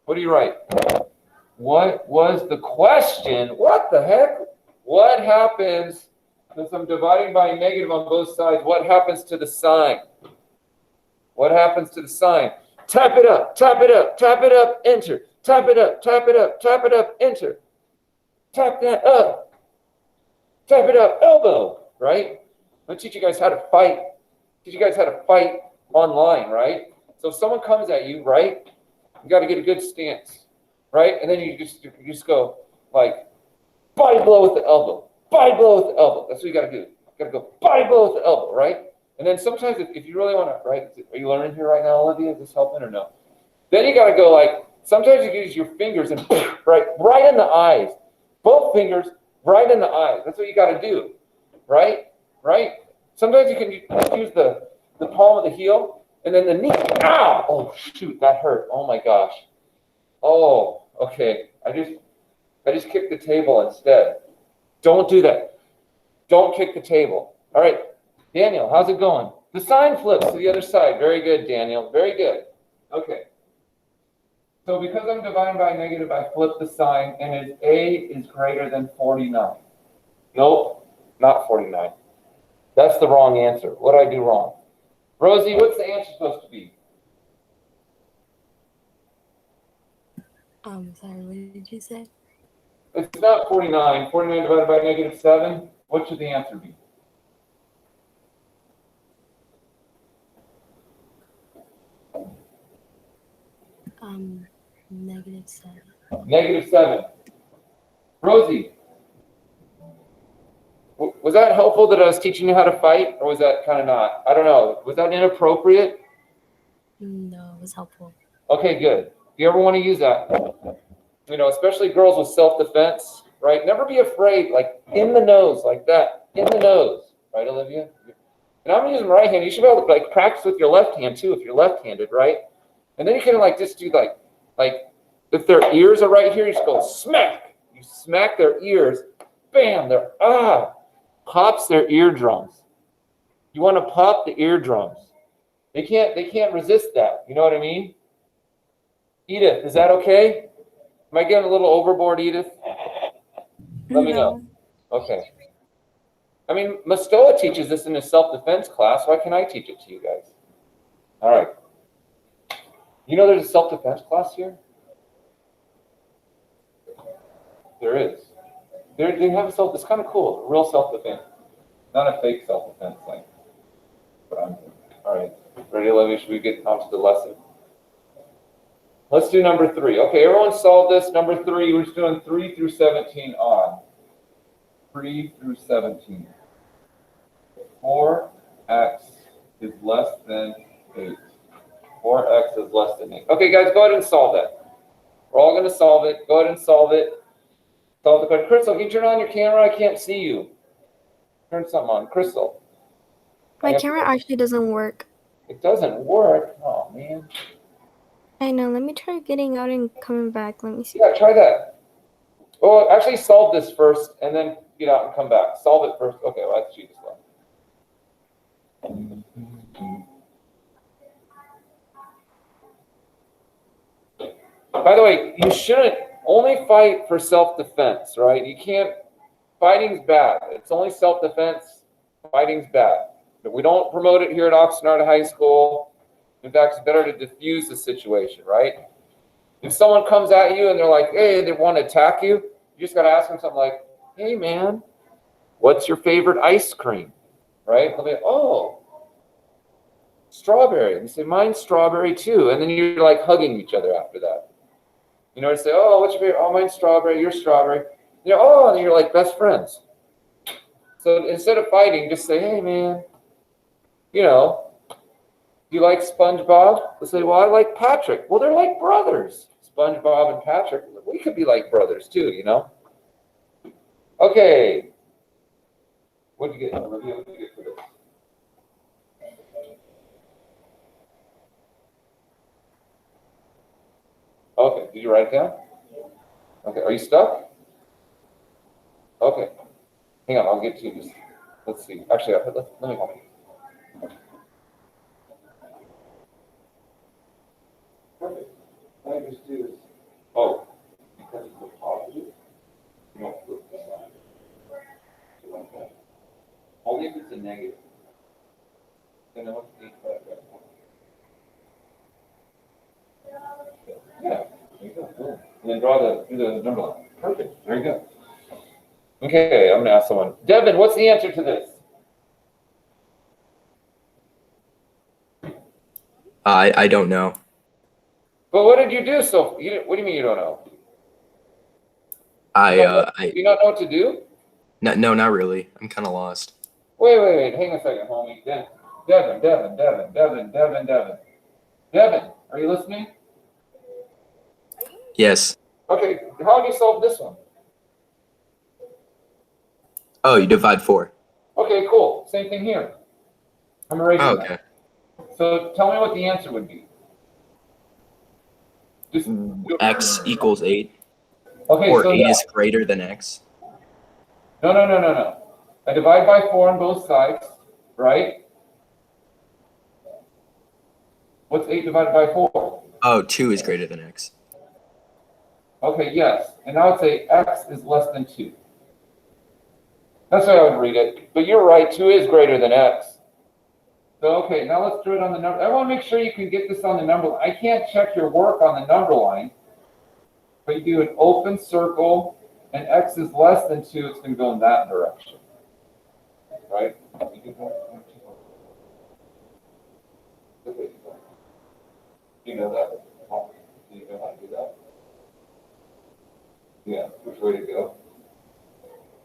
What do you write? What was the question? What the heck? What happens, since I'm dividing by a negative on both sides, what happens to the sign? What happens to the sign? Tap it up, tap it up, tap it up, enter. Tap it up, tap it up, tap it up, enter. Tap that up. Tap it up, elbow, right? I'm going to teach you guys how to fight. Teach you guys how to fight online, right? So if someone comes at you, right, you got to get a good stance, right? And then you just go like body blow with the elbow, body blow with the elbow. That's what you got to do. You got to go body blow with the elbow, right? And then sometimes if you really want to, right? Are you learning here right now, Olivia? Is this helping or no? Then you got to go like, sometimes you use your fingers and right in the eyes. Both fingers right in the eyes. That's what you got to do, right? Right? Sometimes you can use the palm of the heel and then the knee. Ow! Oh, shoot, that hurt. Oh, my gosh. Oh, okay. I just kicked the table instead. Don't do that. Don't kick the table. All right. Daniel, how's it going? The sign flips to the other side. Very good, Daniel. Very good. Okay. So because I'm dividing by a negative, I flip the sign, and A is greater than 49. Nope, not 49. That's the wrong answer. What did I do wrong? Rosie, what's the answer supposed to be? Sorry, what did you say? It's not 49. 49 divided by negative 7. What should the answer be? -7. -7. Rosie, was that helpful that I was teaching you how to fight, or was that kind of not? I don't know. Was that inappropriate? No, it was helpful. Okay, good. Do you ever want to use that? You know, especially girls with self-defense, right? Never be afraid, like in the nose, like that, in the nose, right, Olivia? And I'm using right hand. You should be able to like practice with your left hand too, if you're left-handed, right? And then you can like just do like if their ears are right here, you just go smack. You smack their ears, bam, they're pops their eardrums. You want to pop the eardrums. They can't resist that. You know what I mean? Edith, is that okay? Am I getting a little overboard, Edith? Let me know. Okay. I mean, Mastoa teaches this in his self-defense class. Why can't I teach it to you guys? All right. You know there's a self-defense class here? There is. They have it's kind of cool, real self-defense. Not a fake self-defense thing. But I'm all right. Ready, Olivia? Should we get on to the lesson? Let's do number 3. Okay, everyone solve this. Number 3, we're just doing 3 through 17 on. 3 through 17. 4x is less than 8. 4x is less than 8. Okay, guys, go ahead and solve that. We're all going to solve it. Go ahead and solve it. Solve the question. Crystal, can you turn on your camera? I can't see you. Turn something on. Crystal. My camera actually doesn't work. It doesn't work? Oh, man. I know. Let me try getting out and coming back. Let me see. Yeah, try that. Oh, actually solve this first and then get out and come back. Solve it first. Okay, well, that's the cheapest one. By the way, you shouldn't only fight for self-defense, right? You can't, fighting's bad. It's only self-defense. Fighting's bad. But we don't promote it here at Oxnard High School. In fact, it's better to diffuse the situation, right? If someone comes at you and they're like, hey, they want to attack you, you just got to ask them something like, hey, man, what's your favorite ice cream? Right? They'll be, oh, strawberry. And you say, mine's strawberry too. And then you're like hugging each other after that. You know, you say, oh, what's your favorite? Oh, mine's strawberry. You're strawberry. You know, oh, and then you're like best friends. So instead of fighting, just say, hey, man, you know, do you like SpongeBob? They'll say, well, I like Patrick. Well, they're like brothers. SpongeBob and Patrick, we could be like brothers too, you know? Okay. What did you get? What did you get for this? Okay, did you write it down? Okay, are you stuck? Okay. Hang on, I'll get to you. Just, let's see. Actually, let me help you. Perfect. All I just do is negative. And then what's 8 divided by 4? Yeah, there you go. Boom. And then do the number line. Perfect. There you go. Okay, I'm gonna ask someone. Devin, what's the answer to this? I don't know. But what did you do? What do you mean you don't know? Do you not know what to do? No, not really. I'm kind of lost. Wait. Hang a second, homie. Devin. Devin, are you listening? Yes. Okay, how do you solve this one? Oh, you divide 4. Okay, cool. Same thing here. I'm erasing Oh, okay. that. So tell me what the answer would be. Just X equals 8. okay, Or so 8 is greater than X. No. I divide by 4 on both sides, right? What's 8 divided by 4? Oh, 2 is greater than X. Okay, yes. And I would say X is less than 2. That's how I would read it. But you're right, 2 is greater than X. So, okay, now let's do it on the number. I want to make sure you can get this on the number line. I can't check your work on the number line. But you do an open circle, and X is less than 2, it's going to go in that direction. Right? You know that? Do you know how to do that? Yeah, which way to go?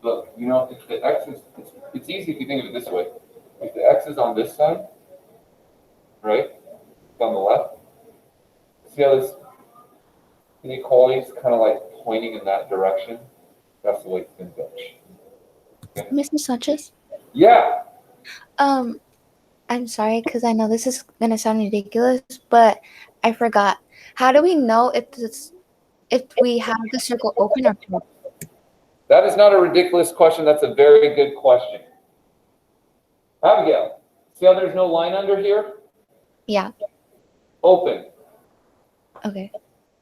Look, you know, if the X is, it's easy if you think of it this way. If the X is on this side, right? It's on the left. See how this inequality is kind of like pointing in that direction? That's the way it's going to go. Okay. Mr. Sanchez? Yeah. I'm sorry because I know this is gonna sound ridiculous, but I forgot. How do we know if we have the circle open or closed? That is not a ridiculous question. That's a very good question. Abigail, see how there's no line under here? Yeah. Open. Okay.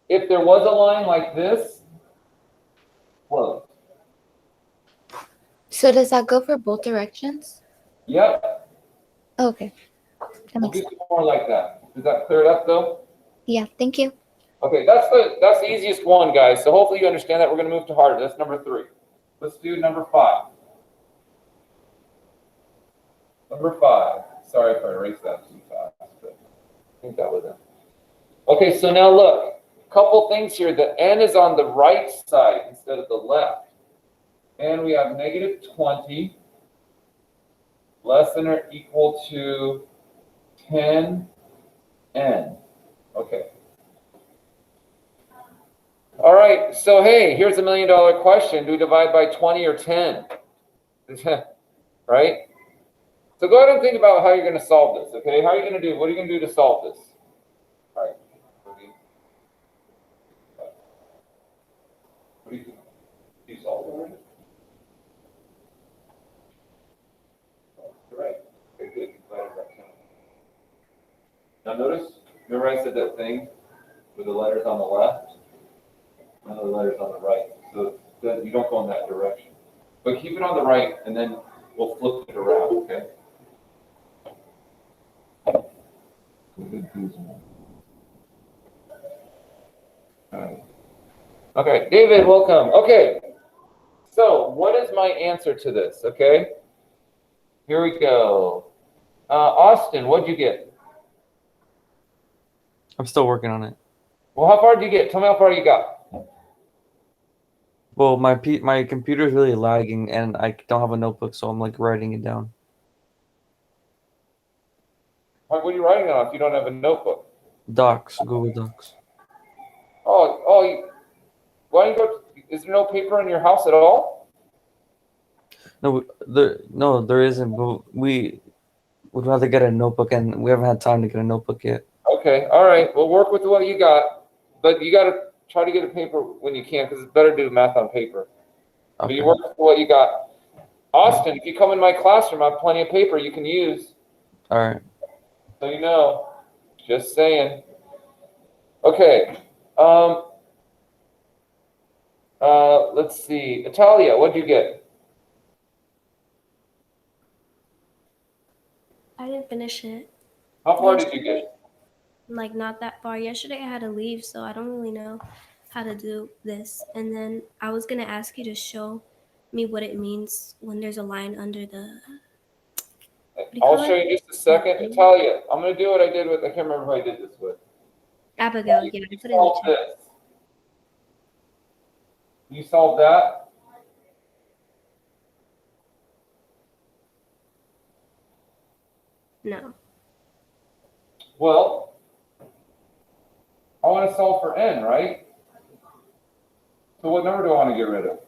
If there was a line like this, closed. So does that go for both directions? Yep. Okay. That We'll makes do sense. some more like that. Does that clear it up though? Yeah. Thank you. Okay, that's the easiest one, guys. So hopefully you understand that. We're going to move to harder. That's number 3. Let's do number 5. Number 5. Sorry if I erased that too fast, but I think that was it. Okay, so now look. Couple things here. The n is on the right side instead of the left. And we have negative 20 less than or equal to 10n. Okay. All right, so hey, here's $1 million question. Do we divide by 20 or 10? Right? So go ahead and think about how you're going to solve this, okay? How are you going to do? What are you going to do to solve this? All right. What do you think? Do you solve it already? You're right. Okay, good. Divided by 10. Now notice, remember I said that thing with the letters on the left? And the letters on the right. So that you don't go in that direction. But keep it on the right, and then we'll flip it around, okay? All right. Okay, David, welcome. Okay, so what is my answer to this, okay? Here we go. Austin, what'd you get? I'm still working on it. Well, how far did you get? Tell me how far you got. Well, my computer is really lagging, and I don't have a notebook, so I'm like writing it down. What are you writing on if you don't have a notebook? Docs, Google Docs. Why don't you go? Is there no paper in your house at all? No, there isn't. But we would rather get a notebook, and we haven't had time to get a notebook yet. Okay, all right. Well, work with what you got, but you got to try to get a paper when you can, because it's better to do math on paper. Okay. But you work with what you got. Austin, if you come in my classroom, I have plenty of paper you can use. All right. So you know, just saying. Okay. Let's see. Italia, what'd you get? finish it. How far did you get? Like not that far. Yesterday I had to leave, so I don't really know how to do this. And then I was gonna ask you to show me what it means when there's a line under the. do you I'll call show it? you just a second. Italia, I'm going to do what I did with, I can't remember who I did this with. Abigail, yeah. You Put it in the solved chat. this. You solved that? No. Well, I want to solve for n, right? So what number do I want to get rid of?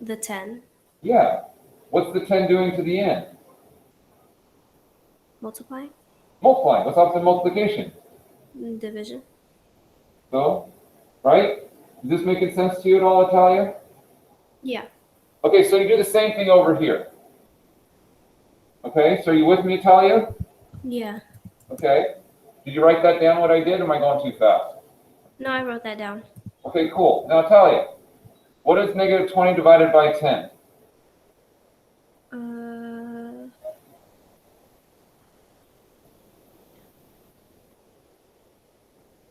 The 10. Yeah. What's the 10 doing to the n? Multiply. Multiplying. What's opposite multiplication? Division. So, right? Is this making sense to you at all, Italia? Yeah. Okay, so you do the same thing over here. Okay, so are you with me, Italia? Yeah. Okay. Did you write that down, what I did, or am I going too fast? No, I wrote that down. Okay, cool. Now, Italia, what is negative 20 divided by 10?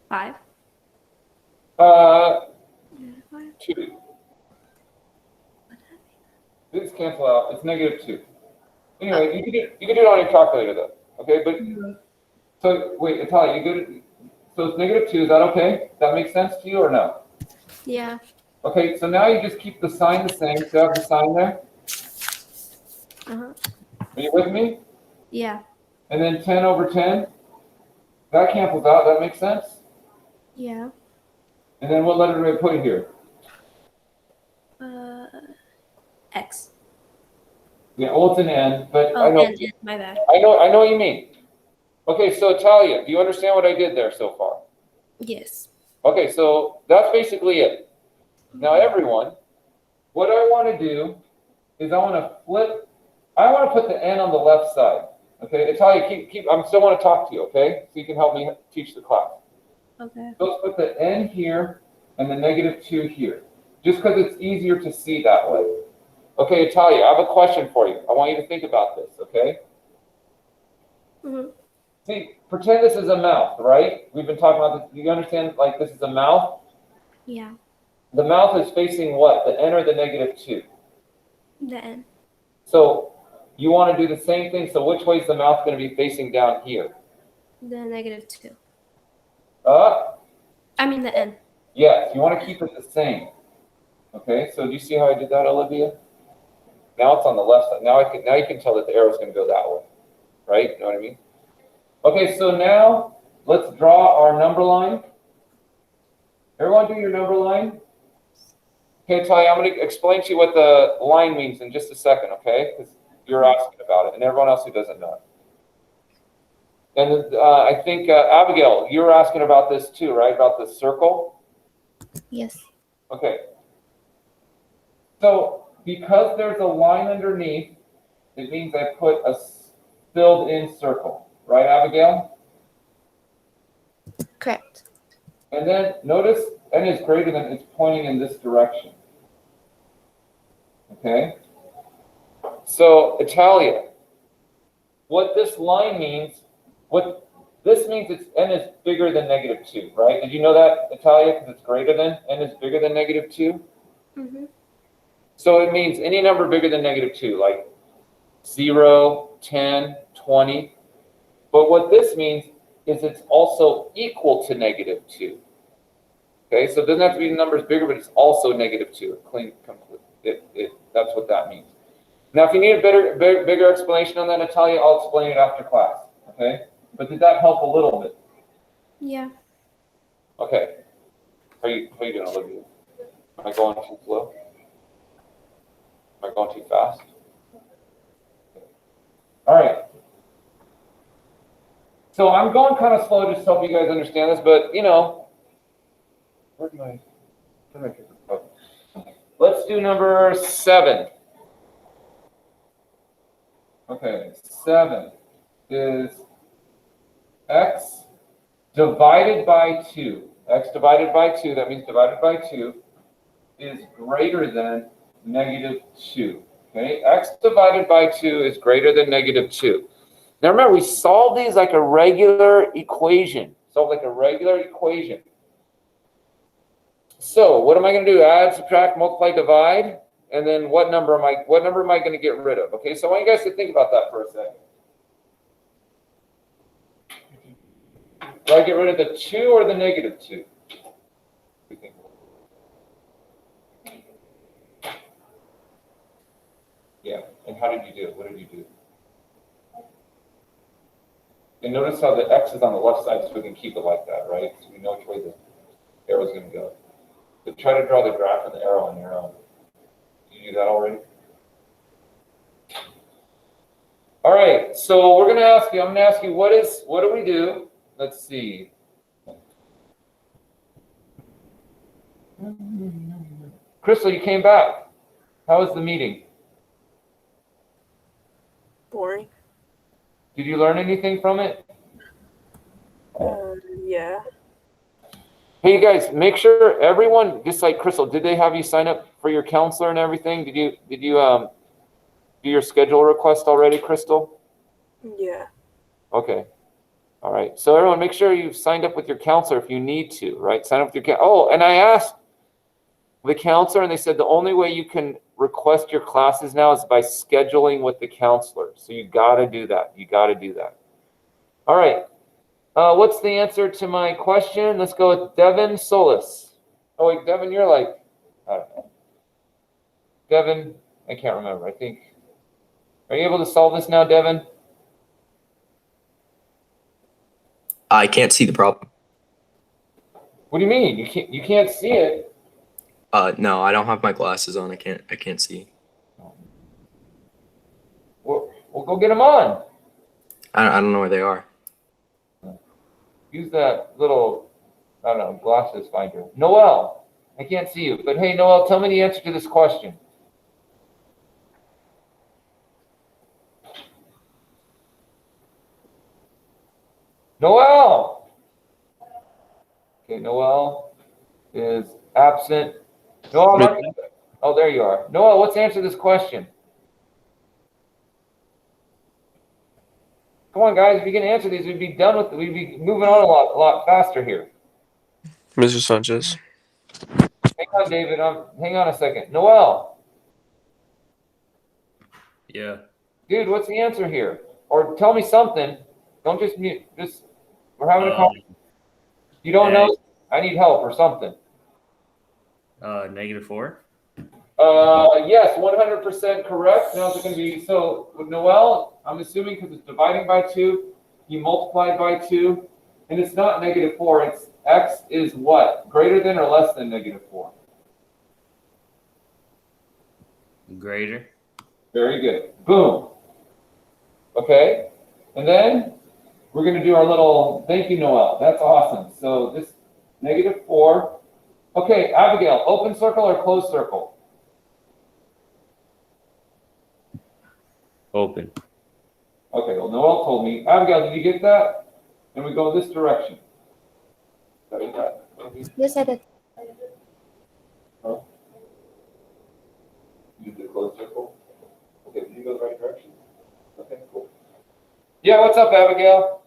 Five. 2. These cancel out. It's negative 2. Anyway, you can do it on your calculator though. Okay, but so wait, Italia, you good? So it's negative 2. Is that okay? Does that make sense to you or no? Yeah. Okay, so now you just keep the sign the same. So you have the sign there. Are you with me? Yeah. And then 10 over 10. That cancels out. That makes sense. Yeah. And then what letter do I put here? X. Yeah, well, it's an N, but Oh, I know. and my bad. I know what you mean. Okay, so Italia, do you understand what I did there so far? Yes. Okay, so that's basically it. Now, everyone, what I want to do is I want to put the N on the left side. Okay, Italia, I still want to talk to you, okay? So you can help me teach the class. Okay. So let's put the N here and the negative 2 here, just because it's easier to see that way. Okay, Italia, I have a question for you. I want you to think about this, okay? See, pretend this is a mouth, right? We've been talking about this. Do you understand, like, this is a mouth? Yeah. The mouth is facing what? The N or the negative 2? The N. So you want to do the same thing. So which way is the mouth going to be facing down here? The negative 2. I mean the N. Yes, you want to keep it the same. Okay, so do you see how I did that, Olivia? Now it's on the left side. Now you can tell that the arrow is going to go that way, right? You know what I mean? Okay, so now let's draw our number line. Everyone do your number line. Okay, Ty, I'm going to explain to you what the line means in just a second, okay? Because you're asking about it, and everyone else who doesn't know. And I think, Abigail, you were asking about this too, right? About the circle? Yes. Okay. So because there's a line underneath, it means I put a filled-in circle. Right, Abigail? Correct. And then notice n is greater than, it's pointing in this direction. Okay? So, Italia, what this line means, what this means it's n is bigger than negative 2, right? Did you know that, Italia? Because it's greater than, n is bigger than negative 2? So it means any number bigger than negative 2, like 0, 10, 20. But what this means is it's also equal to negative 2. Okay, so it doesn't have to be the numbers bigger, but it's also negative 2. That's what that means. Now, if you need a bigger explanation on that, Natalia, I'll explain it after class. Okay, but did that help a little bit? Yeah. Okay. How you doing, Olivia? Am I going too slow? Am I going too fast? All right. So I'm going kind of slow just to help you guys understand this, but you know, where'd my paper go? Let's do number 7. Okay, 7 is x divided by 2. X divided by 2, that means divided by 2, is greater than negative 2. Okay, x divided by 2 is greater than negative 2. Now remember, we solve these like a regular equation. Solve like a regular equation. So what am I going to do? Add, subtract, multiply, divide, and then what number am I going to get rid of? Okay, so I want you guys to think about that for a second. Do I get rid of the 2 or the negative 2? Yeah, and how did you do? What did you do? And notice how the x is on the left side, so we can keep it like that, right? So we know which way the arrow is going to go. But try to draw the graph and the arrow on your own. Did you do that already? All right, so we're going to ask you, I'm going to ask you, what do we do? Let's see. Crystal, you came back. How was the meeting? Boring. Did you learn anything from it? Yeah. Hey, you guys, make sure everyone, just like Crystal, did they have you sign up for your counselor and everything? Did you do your schedule request already, Crystal? Yeah. Okay. All right. So everyone, make sure you've signed up with your counselor if you need to, right? Sign up with your Oh, and I asked the counselor, and they said the only way you can request your classes now is by scheduling with the counselor. So you got to do that. You got to do that. All right. What's the answer to my question? Let's go with Devin Solis. Oh, wait, Devin, you're like, I don't know. Devin, I can't remember. I think, are you able to solve this now, Devin? I can't see the problem. What do you mean? You can't see it? No, I don't have my glasses on. I can't see. Well, go get them on. I don't know where they are. Use that little, I don't know, glasses finder. Noelle, I can't see you, but hey, Noelle, tell me the answer to this question. Noelle! Okay, Noelle is absent. Noelle, oh, there you are. Noelle, what's the answer to this question? Come on, guys, if you can answer these, we'd be done with it. We'd be moving on a lot faster here. Mr. Sanchez. Hang on, David. Hang on a second. Noelle. Yeah. Dude, what's the answer here? Or tell me something. Don't just mute. We're having a conversation. You don't know? I need help or something. -4. Yes, 100% correct. Now it's going to be, so with Noelle, I'm assuming because it's dividing by 2, you multiply by 2, and it's not -4. It's x is what? Greater than or less than -4? Greater. Very good. Boom. Okay. And then we're going to do our little, thank you, Noelle. That's awesome. So this -4. Okay, Abigail, open circle or closed circle? Open. Okay, well, Noelle told me. Abigail, did you get that? And we go this direction. Yes, I did. Huh? You did the closed circle? Okay, did you go the right direction? Okay, cool. Yeah, what's up, Abigail?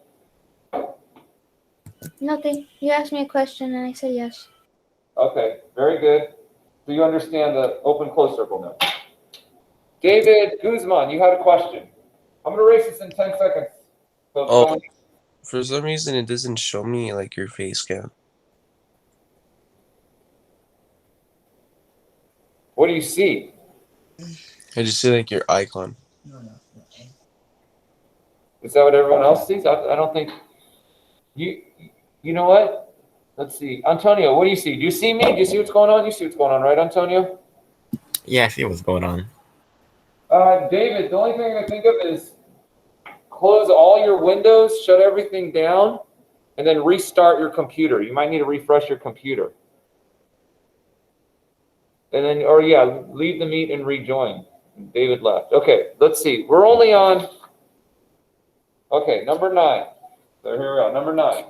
Nothing. You asked me a question and I said yes. Okay, very good. So you understand the open closed circle now. David Guzman, you had a question. I'm going to erase this in 10 seconds. So Oh, for some reason it doesn't show me like your face cam. what do you see? I just see like your icon. Is that what everyone else sees? I don't think you know what? Let's see. Antonio, what do you see? Do you see me? Do you see what's going on? You see what's going on, right, Antonio? Yeah, I see what's going on. David, the only thing I can think of is close all your windows, shut everything down, and then restart your computer. You might need to refresh your computer. And then, or yeah, leave the meet and rejoin. David left. Okay, let's see. We're only on, okay, number 9. So here we are, number 9.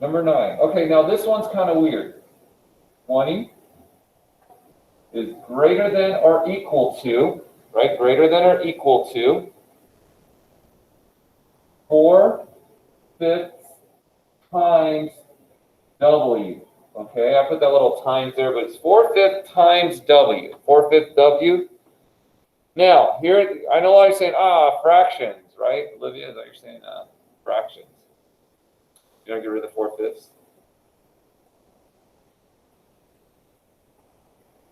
Number 9. Okay, now this one's kind of weird. 20 is greater than or equal to, right? Greater than or equal to 4/5 times W. Okay, I put that little times there, but it's 4/5 times W. 4/5 W. Now, here, I know I'm saying, fractions, right? Olivia, is that you're saying fractions? You don't get rid of the 4/5?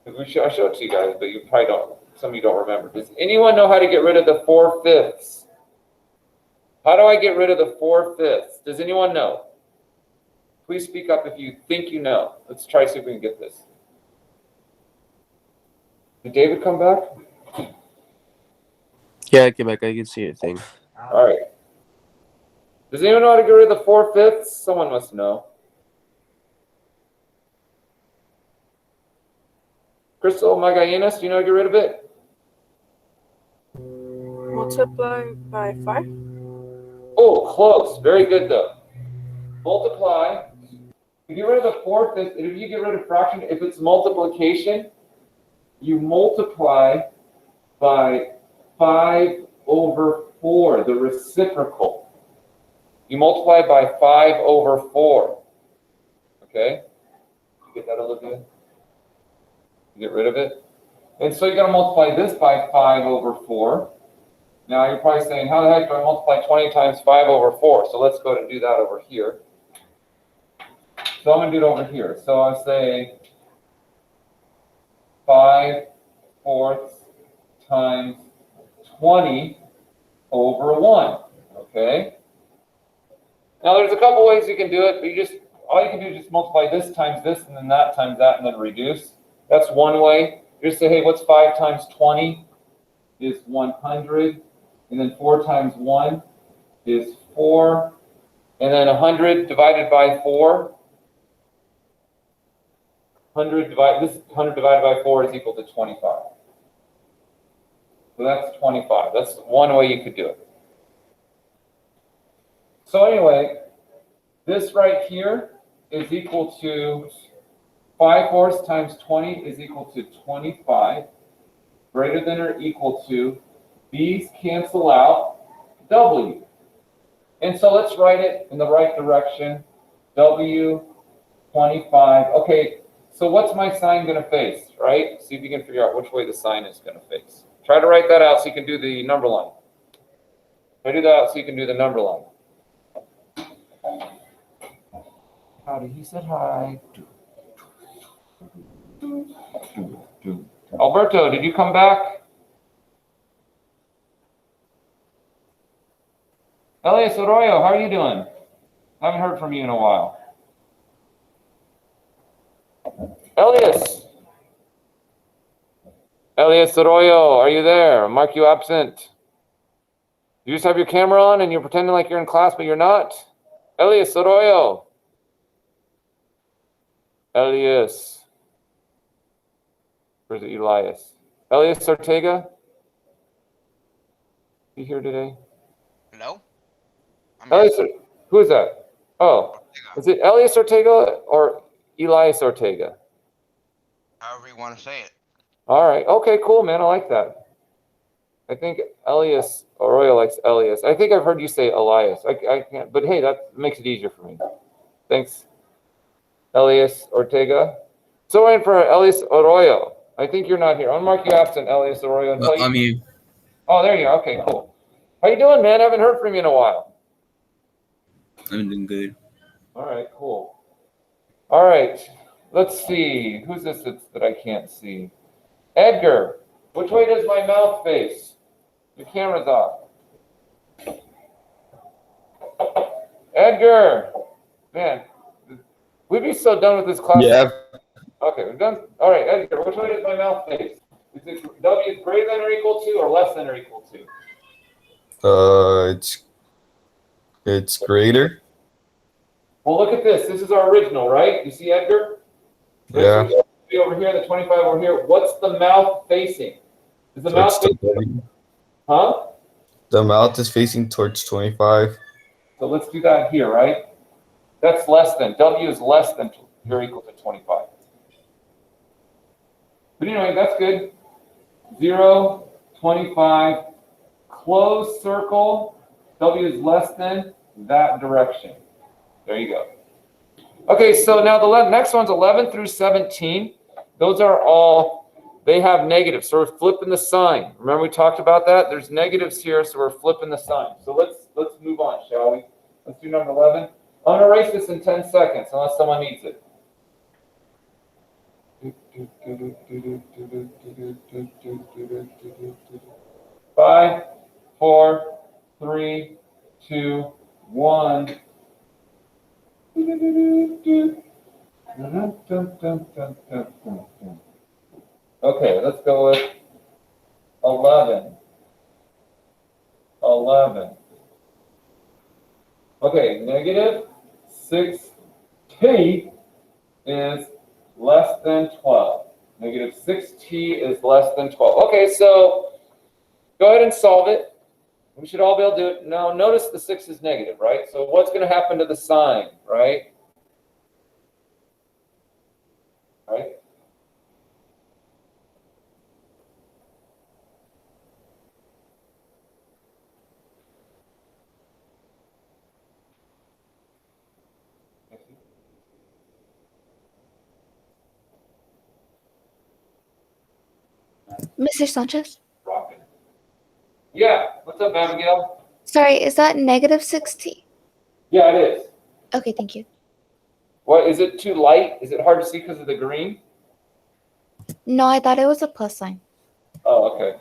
I showed it to you guys, but you probably don't. Some of you don't remember. Does anyone know how to get rid of the 4/5? How do I get rid of the 4/5? Does anyone know? Please speak up if you think you know. Let's try to see if we can get this. Did David come back? Yeah, I came back. I can see a thing. All right. Does anyone know how to get rid of the 4/5? Someone must know. Crystal Magallanes, do you know how to get rid of it? Multiply by 5. Oh, close. Very good, though. Multiply. If you get rid of the 4/5, if you get rid of fraction, if it's multiplication, you multiply by 5/4, the reciprocal. You multiply by 5/4. Okay? You get that, Olivia? You get rid of it? And so you're going to multiply this by 5/4. Now you're probably saying, how the heck do I multiply 20 times 5/4? So let's go and do that over here. So I'm going to do it over here. So I say 5/4 times 20/1. Okay? Now there's a couple ways you can do it, but all you can do is just multiply this times this, and then that times that, and then reduce. That's one way. You just say, hey, what's 5 times 20 is 100, and then 4 times 1 is 4, and then 100 divided by 4. 100 divided by 4 is equal to 25. So that's 25. That's one way you could do it. So anyway, this right here is equal to 5/4 times 20 is equal to 25. Greater than or equal to, these cancel out, W. And so let's write it in the right direction. W, 25. Okay, so what's my sign going to face, right? See if you can figure out which way the sign is going to face. Try to write that out so you can do the number line. Try to do that out so you can do the number line. Howdy, he said hi. Alberto, did you come back? Elise Arroyo, how are you doing? I haven't heard from you in a while. Elias Arroyo, are you there? Mark you absent. You just have your camera on and you're pretending like you're in class, but you're not? Elias Arroyo. Elias. Or is it Elias? Elias Ortega? You here today? Hello? Elias, who is that? Oh, is it Elias Ortega or Elias Ortega? However you want to say it. All right. Okay, cool, man. I like that. I think Elias Arroyo likes Elias. I think I've heard you say Elias. I can't, but hey, that makes it easier for me. Thanks, Elias Ortega. So we're in for Elias Arroyo. I think you're not here. I'll mark you absent, Elias Arroyo. I'm here. Oh, there you are. Okay, cool. How you doing, man? I haven't heard from you in a while. I'm doing good. All right, cool. All right, let's see. Who's this that I can't see? Edgar, which way does my mouth face? Your camera's off. Edgar, man, we'd be so done with this class. Yeah. Okay, we're done. All right, Edgar, which way does my mouth face? Is it W greater than or equal to or less than or equal to? It's greater. Well, look at this. This is our original, right? You see, Edgar? Yeah. Over here, the 25 over here. What's the mouth facing? Is the mouth facing? Huh? The mouth is facing towards 25. So let's do that here, right? That's less than. W is less than or equal to 25. But anyway, that's good. 0, 25, close circle, W is less than that direction. There you go. Okay, so now the next one's 11 through 17. Those are all, they have negatives, so we're flipping the sign. Remember we talked about that? There's negatives here, so we're flipping the sign. So let's move on, shall we? Let's do number 11. I'm gonna erase this in 10 seconds, unless someone needs it. Five, four, three, two, one. Okay, let's go with 11. 11. Okay, negative 6t is less than 12. Negative 6t is less than 12. Okay, so go ahead and solve it. We should all be able to do it. Now, notice the 6 is negative, right? So what's going to happen to the sign, right? Right? Mr. Sanchez? Rocking. Yeah, what's up, Abigail? Sorry, is that negative 60? Yeah, it is. Okay, thank you. What, is it too light? Is it hard to see because of the green? No, I thought it was a plus sign. Oh, okay.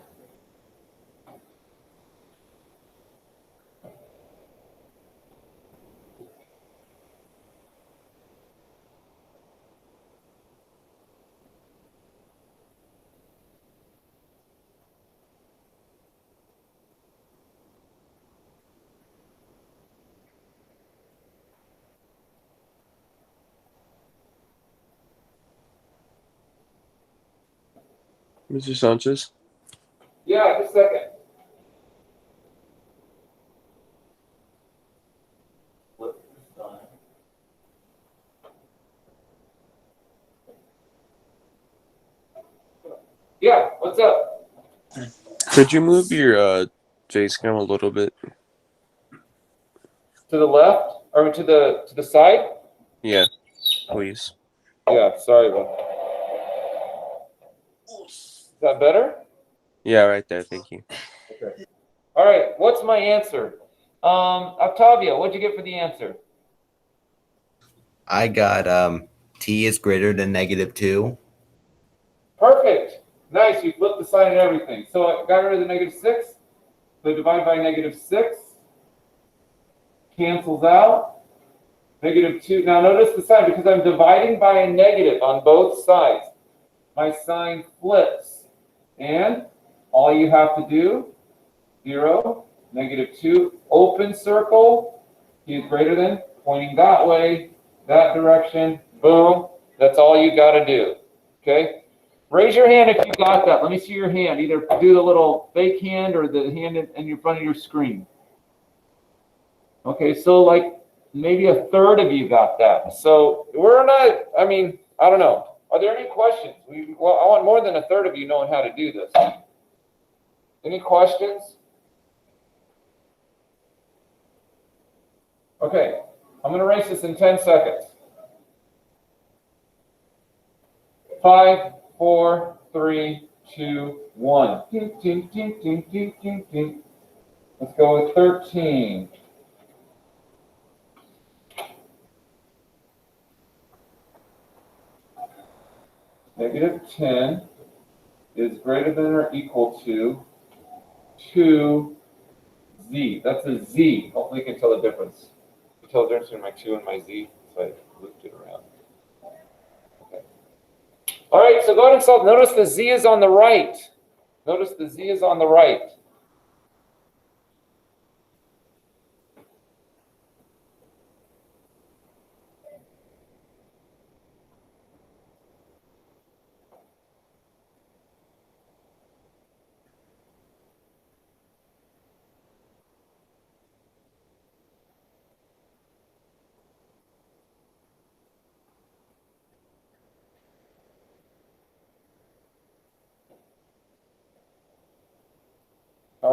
Mr. Sanchez? Yeah, just a second. Yeah, what's up? Could you move your face cam a little bit? To the left or to the side? Yeah, please. Yeah, sorry about that. Is that better? Yeah, right there. Thank you. Okay. All right, what's my answer? Octavio, what'd you get for the answer? I got t is greater than -2. Perfect. Nice, you flipped the sign and everything. So I got rid of the -6. So divide by -6. Cancels out. -2. Now notice the sign, because I'm dividing by a negative on both sides. My sign flips. And all you have to do, 0, -2, open circle, t is greater than, pointing that way, that direction, boom. That's all you got to do. Okay? Raise your hand if you got that. Let me see your hand. Either do the little fake hand or the hand in front of your screen. Okay, so like maybe a third of you got that. So we're not, I mean, I don't know. Are there any questions? Well, I want more than a third of you knowing how to do this. Any questions? Okay, I'm going to erase this in 10 seconds. 5, 4, 3, 2, 1. Ding, ding, ding, ding, ding, ding, ding. Let's go with 13. -10 is greater than or equal to 2z. That's a z. Hopefully you can tell the difference. You can tell the difference between my 2 and my z. So I looped it around. Okay. All right, so go ahead and solve. Notice the z is on the right. Notice the z is on the right.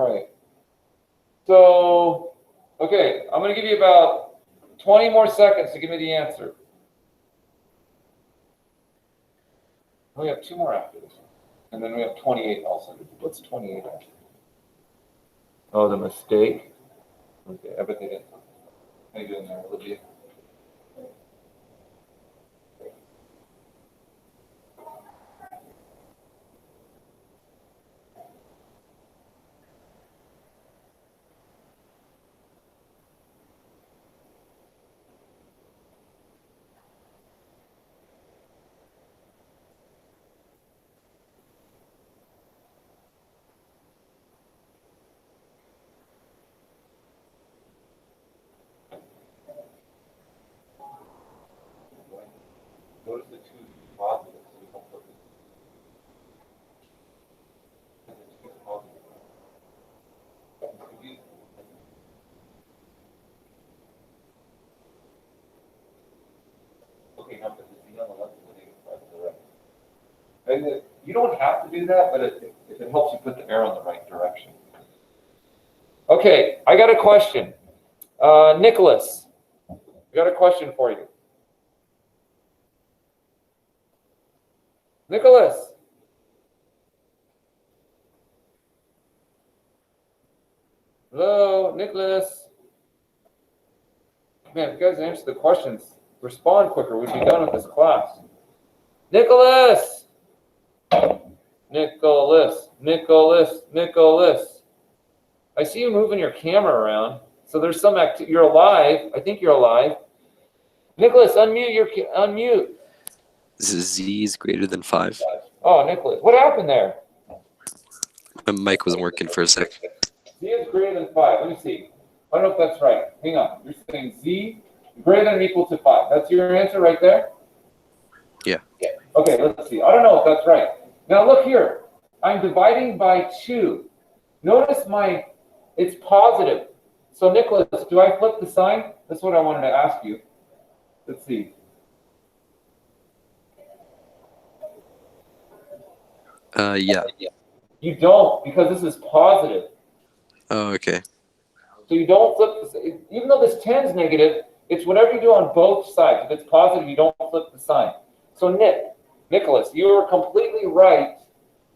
All right. So, okay, I'm going to give you about 20 more seconds to give me the answer. We have 2 more after this. And then we have 28 also. What's 28 after? Oh, the mistake. Okay, I bet they didn't. How you doing there, Olivia? Notice the 2 positives. So we don't put the 2 positives. Okay, now put the Z on the left and the negative 5 on the right. And you don't have to do that, but if it helps you put the arrow in the right direction. Okay, I got a question. Nicholas, I got a question for you. Nicholas. Hello, Nicholas. Man, if you guys answer the questions, respond quicker. We'd be done with this class. Nicholas. Nicholas. I see you moving your camera around. So there's some you're alive. I think you're alive. Nicholas, unmute. Z is greater than 5. Oh, Nicholas, what happened there? My mic wasn't working for a sec. Z is greater than 5. Let me see. I don't know if that's right. Hang on. You're saying Z greater than or equal to 5. That's your answer right there? Yeah. Okay, let's see. I don't know if that's right. Now look here. I'm dividing by 2. Notice it's positive. So Nicholas, do I flip the sign? That's what I wanted to ask you. Let's see. Yeah. You don't, because this is positive. Oh, okay. So you don't flip this, even though this 10 is negative, it's whatever you do on both sides. If it's positive, you don't flip the sign. So Nicholas, you were completely right,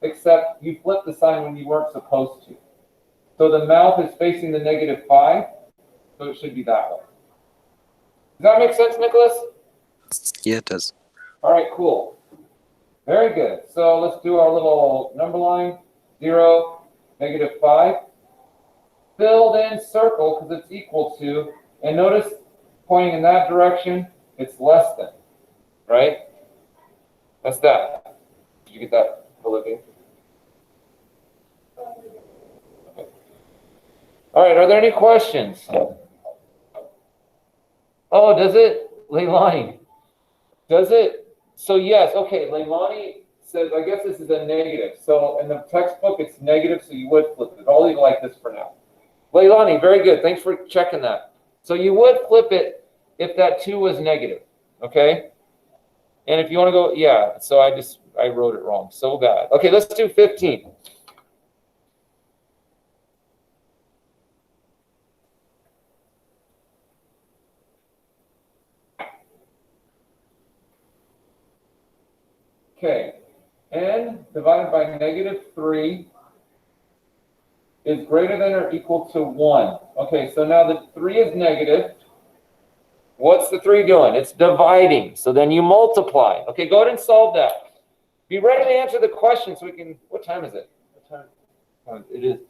except you flipped the sign when you weren't supposed to. So the mouth is facing the negative 5, so it should be that way. Does that make sense, Nicholas? Yeah, it does. All right, cool. Very good. So let's do our little number line. 0, negative 5. Filled in circle because it's equal to, and notice pointing in that direction, it's less than, right? That's that. Did you get that, Olivia? Okay. All right, are there any questions? Oh, does it? Leilani. Does it? So yes, okay, Leilani says, I guess this is a negative. So in the textbook, it's negative, so you would flip it. I'll leave it like this for now. Leilani, very good. Thanks for checking that. So you would flip it if that 2 was negative, okay? And if you want to go, yeah, so I wrote it wrong. So bad. Okay, let's do 15. Okay, n divided by negative 3 is greater than or equal to 1. Okay, so now the 3 is negative. What's the 3 doing? It's dividing. So then you multiply. Okay, go ahead and solve that. Be ready to answer the question so we can, what time is it? What time? It is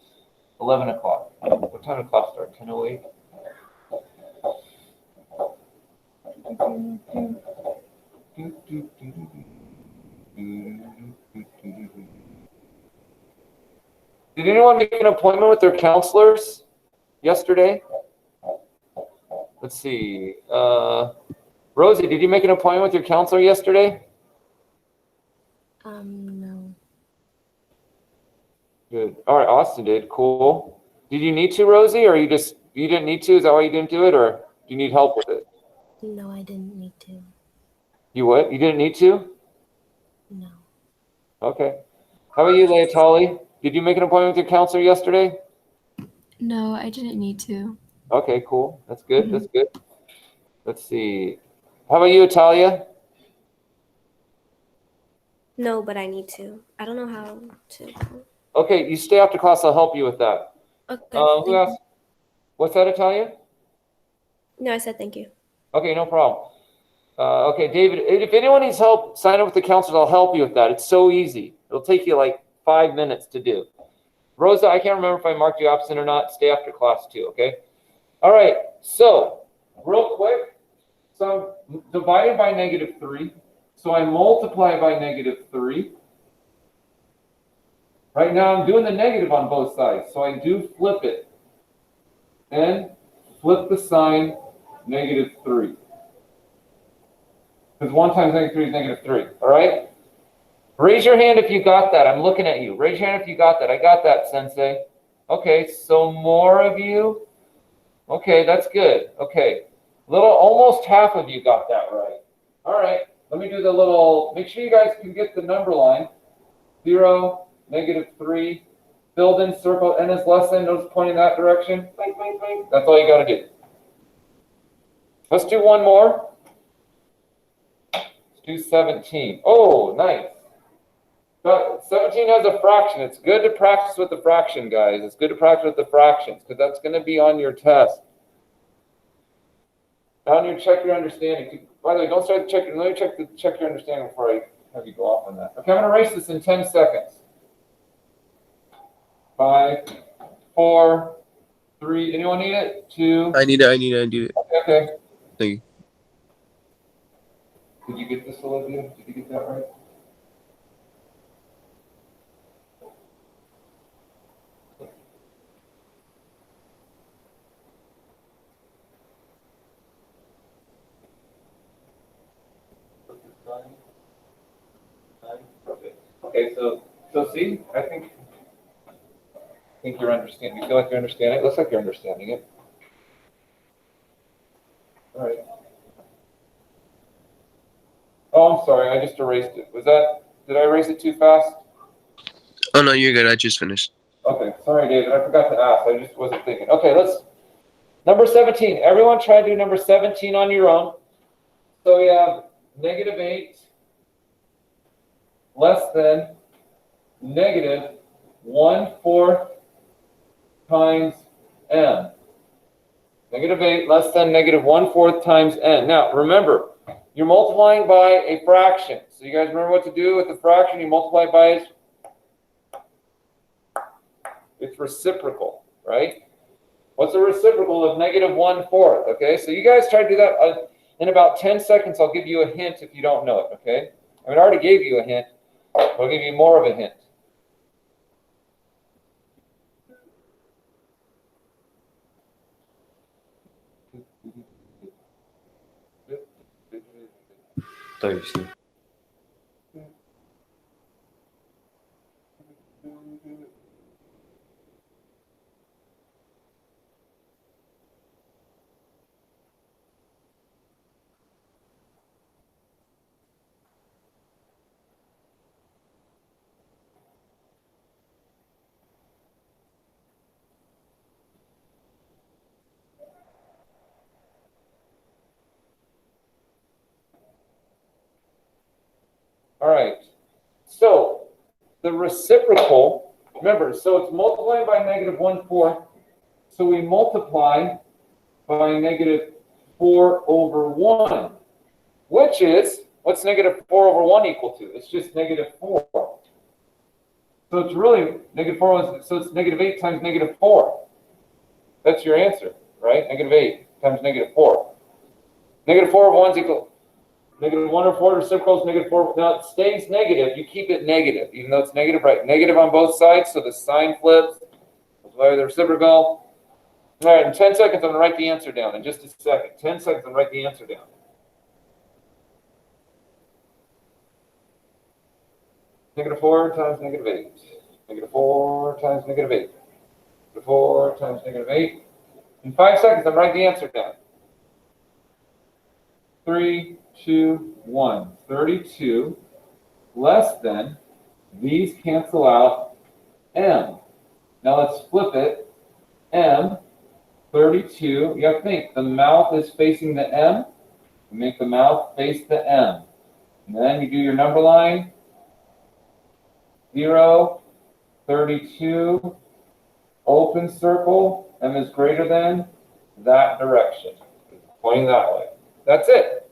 11 o'clock. What time did class start? 10:08? Did anyone make an appointment with their counselors yesterday? Let's see. Rosie, did you make an appointment with your counselor yesterday? No. Good. All right, Austin did. Cool. Did you need to, Rosie, or you didn't need to? Is that why you didn't do it, or do you need help with it? No, I didn't need to. You what? You didn't need to? No. Okay. How about you, Leitali? Did you make an appointment with your counselor yesterday? No, I didn't need to. Okay, cool. That's good. That's good. Let's see. How about you, Talia? No, but I need to. I don't know how to. Okay, you stay after class. I'll help you with that. Okay. Who Thank else? you. What's that, Italia? No, I said thank you. Okay, no problem. Okay, David, if anyone needs help, sign up with the counselors. I'll help you with that. It's so easy. It'll take you like 5 minutes to do. Rosa, I can't remember if I marked you absent or not. Stay after class too, okay? All right, so real quick. So I'm divided by -3. So I multiply by -3. Right now I'm doing the negative on both sides. So I do flip it. And flip the sign -3. Because 1 times -3 is -3. All right? Raise your hand if you got that. I'm looking at you. Raise your hand if you got that. I got that, Sensei. Okay, so more of you. Okay, that's good. Okay. Almost half of you got that right. All right. Let me do the little, make sure you guys can get the number line. 0, -3. Filled in circle, N is less than, notice pointing that direction. Bing, bing, bing. That's all you got to do. Let's do one more. Let's do 17. Oh, nice. But 17 has a fraction. It's good to practice with the fraction, guys. It's good to practice with the fractions because that's going to be on your test. On your check your understanding. By the way, don't start the check. Let me check your understanding before I have you go off on that. Okay, I'm going to erase this in 10 seconds. 5, 4, 3. Anyone need it? 2. I need it. Okay. Thank you. Did you get this, Olivia? Did you get that right? Okay, so see, I think you're understanding. You feel like you're understanding it? Looks like you're understanding it. All right. Oh, I'm sorry. I just erased it. Did I erase it too fast? Oh no, you're good. I just finished. Okay, sorry, David. I forgot to ask. I just wasn't thinking. Okay, number 17. Everyone try to do number 17 on your own. So we have -8 less than -1/4 times n. -8 less than -1/4 times n. Now, remember, you're multiplying by a fraction. So you guys remember what to do with the fraction? You multiply by its reciprocal, right? What's the reciprocal of -1/4? Okay, so you guys try to do that in about 10 seconds. I'll give you a hint if you don't know it, okay? I mean, I already gave you a hint. I'll give you more of a hint. Thirsty. All right. So the reciprocal, remember, so it's multiplying by -1/4. So we multiply by -4/1, which is, what's -4/1 equal to? It's just -4. So it's really -4, so it's -8 times -4. That's your answer, right? -8 times -4. -4/1 is equal. -1/4 reciprocal is -4. Now it stays negative. You keep it negative, even though it's negative, right? Negative on both sides, so the sign flips. That's why the reciprocal. All right, in 10 seconds, I'm going to write the answer down. In just a second. 10 seconds, I'm going to write the answer down. -4 times -8. -4 times -8. -4 times -8. In 5 seconds, I'm writing the answer down. 3, 2, 1. 32 less than, these cancel out, m. Now let's flip it. M, 32. You have to think, the mouth is facing the M. You make the mouth face the M. And then you do your number line. 0, 32, open circle, M is greater than that direction. Pointing that way. That's it.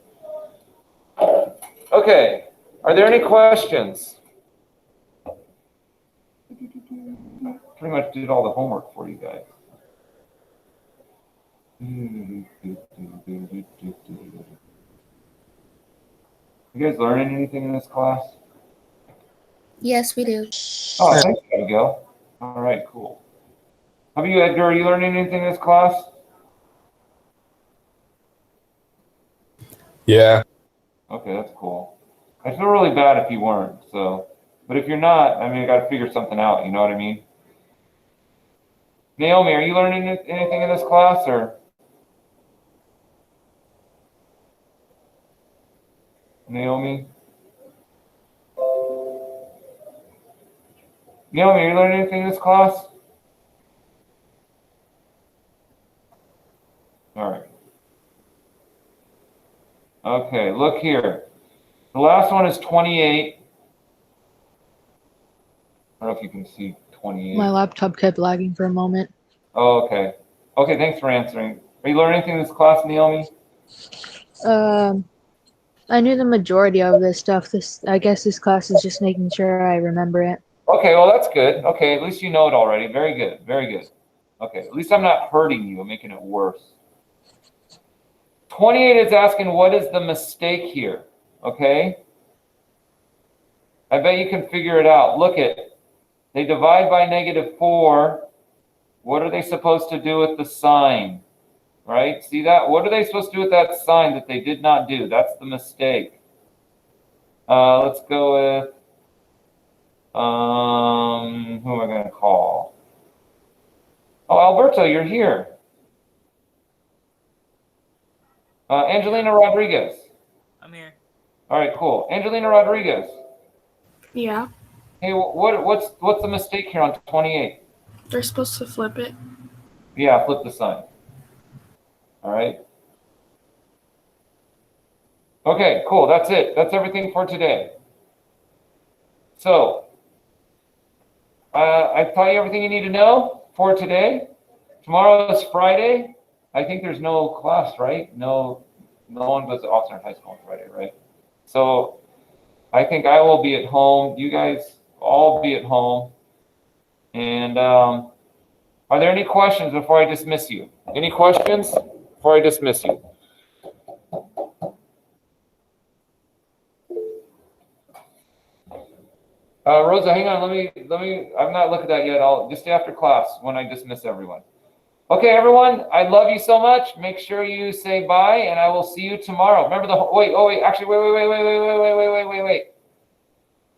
Okay, are there any questions? Pretty much did all the homework for you guys. You guys learning anything in this class? Yes, we do. Oh, thanks, Abigail. All right, cool. How about you, Edgar? Are you learning anything in this class? Yeah. Okay, that's cool. I feel really bad if you weren't, so. But if you're not, I mean, I got to figure something out, you know what I mean? Naomi, are you learning anything in this class, or? Naomi? Naomi, are you learning anything in this class? All right. Okay, look here. The last one is 28. I don't know if you can see 28. My laptop kept lagging for a moment. Oh, okay. Okay, thanks for answering. Are you learning anything in this class, Naomi? I knew the majority of this stuff. I guess this class is just making sure I remember it. Okay, well, that's good. Okay, at least you know it already. Very good, very good. Okay, at least I'm not hurting you. I'm making it worse. 28 is asking, what is the mistake here? Okay? I bet you can figure it out. Look at it. They divide by -4. What are they supposed to do with the sign? Right? See that? What are they supposed to do with that sign that they did not do? That's the mistake. Let's go with, who am I going to call? Oh, Alberto, you're here. Angelina Rodriguez. I'm here. All right, cool. Angelina Rodriguez. Yeah. Hey, what's the mistake here on 28? They're supposed to flip it. Yeah, flip the sign. All right. Okay, cool. That's it. That's everything for today. So, I taught you everything you need to know for today. Tomorrow is Friday. I think there's no class, right? No one goes to Oxnard High School on Friday, right? So, I think I will be at home. You guys all be at home. And are there any questions before I dismiss you? Any questions before I dismiss you? Rosa, hang on. Let me. I'm not looking at that yet. I'll just after class when I dismiss everyone. Okay, everyone. I love you so much. Make sure you say bye, and I will see you tomorrow. Remember the wait. Oh wait. Actually, wait.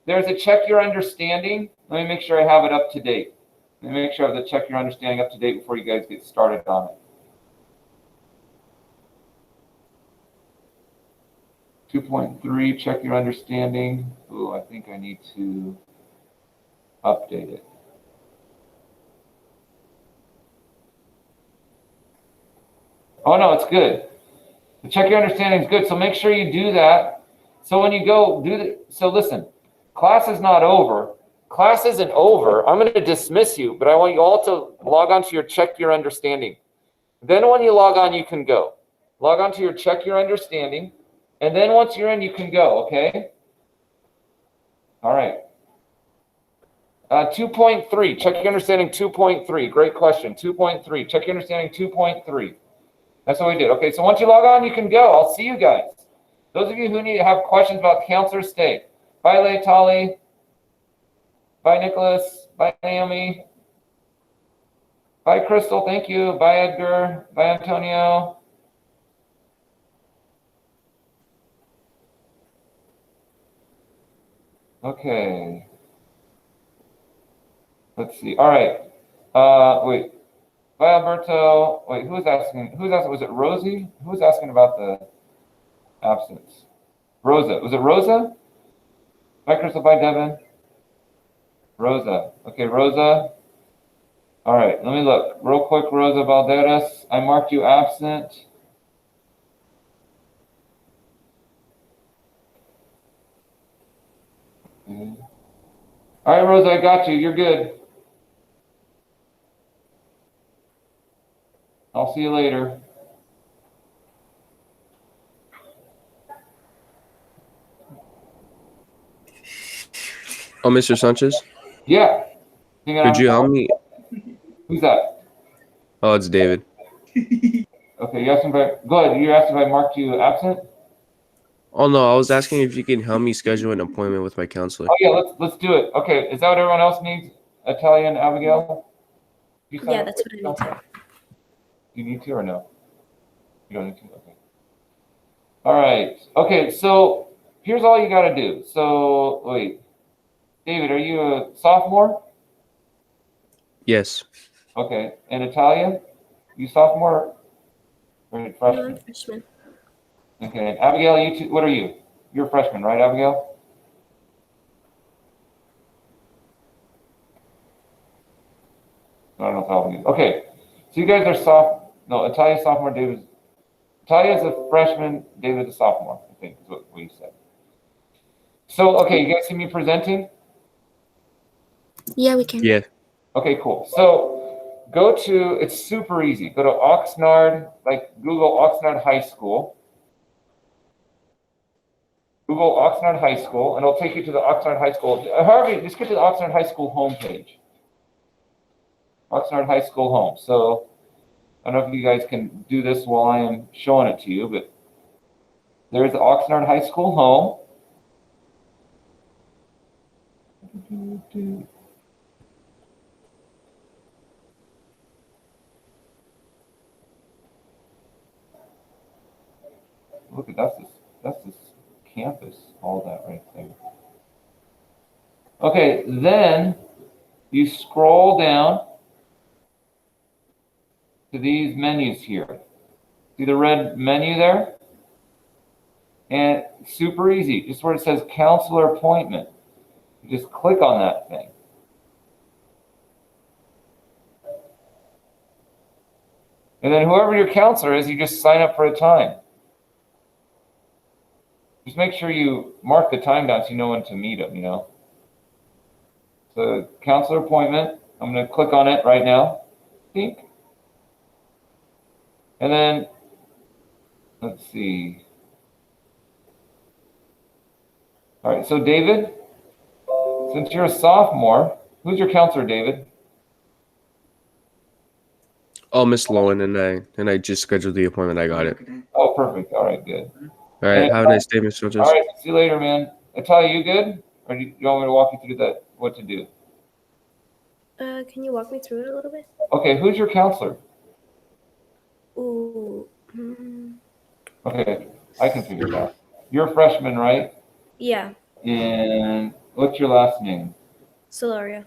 There's a check your understanding. Let me make sure I have it up to date. Let me make sure I have the check your understanding up to date before you guys get started on it. 2.3, check your understanding. Ooh, I think I need to update it. Oh no, it's good. The check your understanding is good, so make sure you do that. So when you go do the, so listen, class is not over. Class isn't over. I'm going to dismiss you, but I want you all to log on to your check your understanding. Then when you log on, you can go. Log on to your check your understanding. And then once you're in, you can go, okay? All right. 2.3, check your understanding 2.3. Great question. 2.3, check your understanding 2.3. That's what we did. Okay, so once you log on, you can go. I'll see you guys. Those of you who need to have questions about counselor, stay. Bye, Leigh Tolly. Bye, Nicholas. Bye, Naomi. Bye, Crystal. Thank you. Bye, Edgar. Bye, Antonio. Okay. Let's see. All right. Wait. Bye, Alberto. Wait, who's asking? Who's asking? Was it Rosie? Who was asking about the absence? Rosa. Was it Rosa? Bye, Crystal. Bye, Devin. Rosa. Okay, Rosa. All right, let me look real quick. Rosa Valderas, I marked you absent. All right, Rosa, I got you. You're good. I'll see you later. Oh, Mr. Sanchez, Yeah. could you help me? Who's that? Oh, it's David. Okay, you asked me if I, go ahead. You asked if I marked you absent? Oh no, I was asking if you can help me schedule an appointment with my counselor. Oh yeah, let's do it. Okay, is that what everyone else needs? Italian, Abigail? You sign Yeah, up that's for what I need. Do you need to or no? You don't need to? Okay. All right. Okay, so here's all you got to do. So, wait. David, are you a sophomore? Yes. Okay. And Italia? You sophomore or No, freshman? I'm freshman. Okay. And Abigail, you two, what are you? You're a freshman, right, Abigail? I don't know if I'll be. Okay. So you guys are no, Italia's sophomore, Italia's a freshman, David's a sophomore, I think is what you said. So, okay, you guys see me presenting? Yeah, we can. Yeah. Okay, cool. So go to, it's super easy. Go to Oxnard, like Google Oxnard High School. Google Oxnard High School, and it'll take you to the Oxnard High School. However, just get to the Oxnard High School homepage. Oxnard High School home. So I don't know if you guys can do this while I am showing it to you, but there's the Oxnard High School home. Look at that's this campus, all that right there. Okay, then you scroll down to these menus here. See the red menu there? And super easy, just where it says counselor appointment. You just click on that thing. And then whoever your counselor is, you just sign up for a time. Just make sure you mark the time down so you know when to meet them, you know. So counselor appointment, I'm going to click on it right now. And then, let's see. All right, so David, since you're a sophomore, who's your counselor, David? Oh, Miss Lowen, and I just scheduled the appointment. I got it. Oh, perfect. All right, good. All right. Have a nice day, Mr. Sanchez. All right, see you later, man. Italia, you good? Or do you want me to walk you through that, what to do? Can you walk me through it a little bit? Okay, who's your counselor? Ooh. Okay, I can figure it out. You're a freshman, right? Yeah, And what's your last name? Solaria.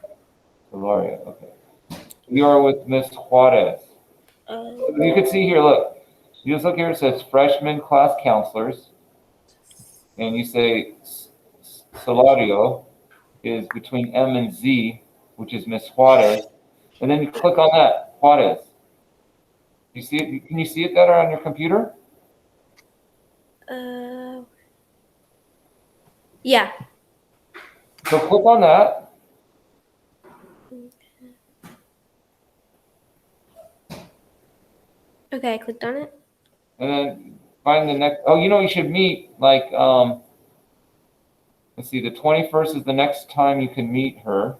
Valeria, okay. You are with Miss Juarez. You can see here, look. You just look here, it says freshman class counselors. And you say Solario is between M and Z, which is Miss Juarez. And then you click on that, Juarez. You see it? Can you see it better on your computer? Yeah. So click on that. Okay, I clicked on it. And then find the next, oh, you know, you should meet like, let's see, the 21st is the next time you can meet her.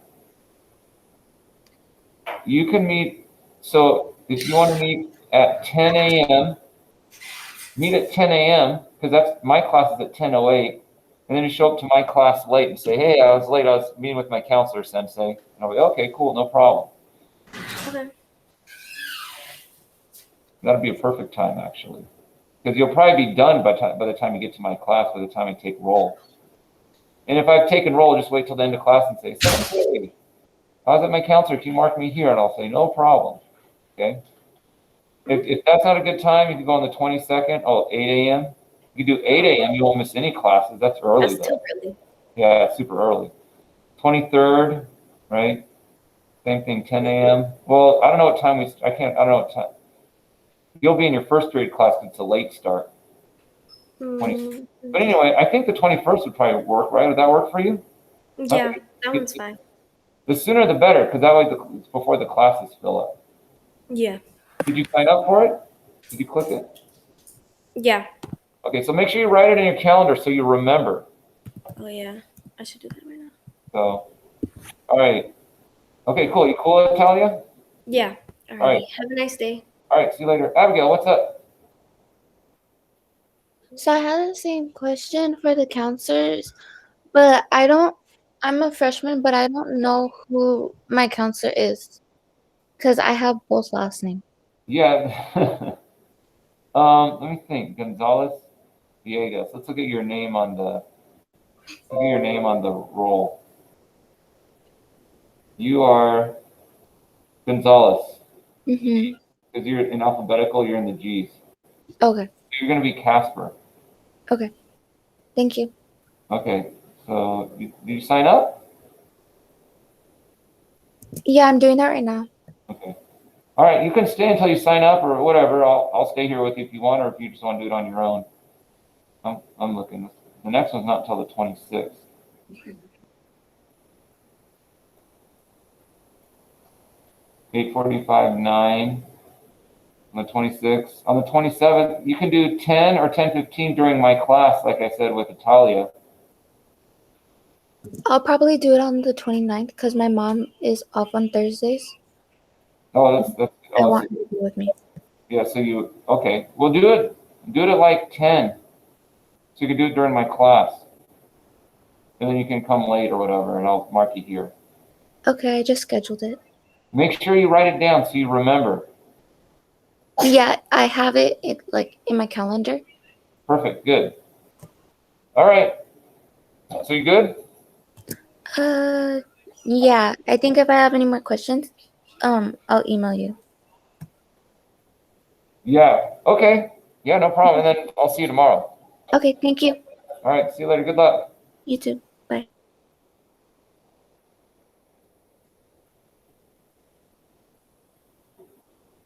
You can meet, so if you want to meet at 10 a.m., meet at 10 a.m., because that's, my class is at 10:08, and then you show up to my class late and say, hey, I was late, I was meeting with my counselor, sensei. And I'll be, okay, cool, no problem. Okay. That'd be a perfect time, actually. Because you'll probably be done by the time you get to my class, by the time I take roll. And if I've taken roll, just wait till the end of class and say, hey, I was at my counselor, can you mark me here? And I'll say, no problem, okay? If that's not a good time, you can go on the 22nd, 8 a.m. You can do 8 a.m., you won't miss any classes. That's early, That's though. too early. Yeah, it's super early. 23rd, right? Same thing, 10 a.m. Well, I don't know what time I don't know what time. You'll be in your first period class because it's a late start. 20. But anyway, I think the 21st would probably work, right? Would that work for you? Yeah, Okay. that one's fine. The sooner the better, because that way it's before the classes fill up. Yeah. Did you sign up for it? Did you click it? Yeah. Okay, so make sure you write it in your calendar so you remember. Oh yeah, I should do that right now. So, all right. Okay, cool. You cool, Talia? Yeah. Alrighty. All right. Have a nice day. All right, see you later. Abigail, what's up? So I had the same question for the counselors, but I'm a freshman, but I don't know who my counselor is because I have both last names. Yeah. Let me think. Gonzalez, Villegas. Let's look at your name on the roll. You are Gonzalez. Mm-hmm. Because you're in alphabetical, you're in the G's. Okay. You're going to be Casper. Okay. Thank you. Okay. So, did you sign up? Yeah, I'm doing that right now. Okay. All right. You can stay until you sign up or whatever. I'll stay here with you if you want, or if you just want to do it on your own. I'm looking. The next one's not until the 26th. 8:45, 9 on the 26th. On the 27th, you can do 10 or 10:15 during my class, like I said with Italia. I'll probably do it on the 29th because my mom is off on Thursdays. Oh, I want her to be with me. Yeah, so okay. We'll do it at like 10. So you can do it during my class. And then you can come late or whatever, and I'll mark you here. Okay, I just scheduled it. Make sure you write it down so you remember. Yeah, I have it in my calendar. Perfect, good. All right. So you good? Yeah. I think if I have any more questions, I'll email you. Yeah. Okay. Yeah, no problem. And then I'll see you tomorrow. Okay, thank you. All right. See you later. Good luck. You too.